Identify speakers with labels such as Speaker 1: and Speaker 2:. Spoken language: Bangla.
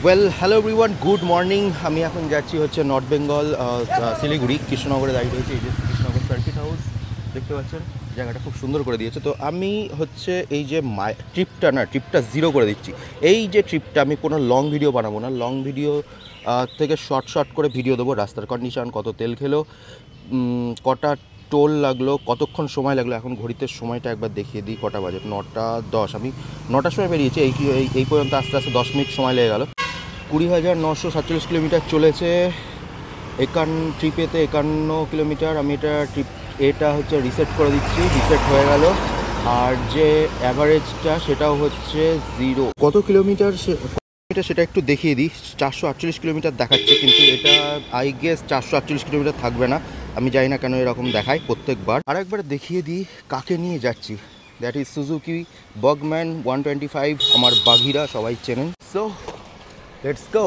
Speaker 1: Well hello everyone, good morning. আমি এখন যাচ্ছি হচ্ছে নর্থ বেঙ্গল শিলিগুড়ি কৃষ্ণনগরে দাঁড়িয়ে রয়েছে। এই যে কৃষ্ণনগর সার্কিট হাউস দেখতে পাচ্ছেন, জায়গাটা খুব সুন্দর করে দিয়েছে। তো আমি হচ্ছে এই যে ট্রিপটা জিরো করে দিচ্ছি। এই যে ট্রিপটা আমি কোনো লং ভিডিও বানাবো না, লং ভিডিও থেকে শর্ট করে ভিডিও দেবো। রাস্তার কন্ডিশন, কত তেল খেলো, কটা টোল লাগলো, কতক্ষণ সময় লাগলো। এখন ঘড়িতে সময়টা একবার দেখিয়ে দিই, কটা বাজে, 9:10। আমি 9টার সময় বেরিয়েছি, এই পর্যন্ত আস্তে আস্তে 10 মিনিট সময় লেগে গেল। 20,947 কিলোমিটার চলেছে ট্রিপেতে, 51 কিলোমিটার। আমি এটা হচ্ছে রিসেট করে দিচ্ছি, রিসেট হয়ে গেল। আর যে অ্যাভারেজটা সেটাও হচ্ছে 0। কত কিলোমিটার সেটা একটু দেখিয়ে দিই। 448 কিলোমিটার দেখাচ্ছে, কিন্তু এটা আই গেস 448 কিলোমিটার থাকবে না। আমি জানি না কেন এরকম দেখায় প্রত্যেকবার। আর একবার দেখিয়ে দিই কাকে নিয়ে যাচ্ছি। দ্যাট ইজ সুজুকি বগম্যান 125, আমার বাঘিরা সবাই চেনেন। So let's go.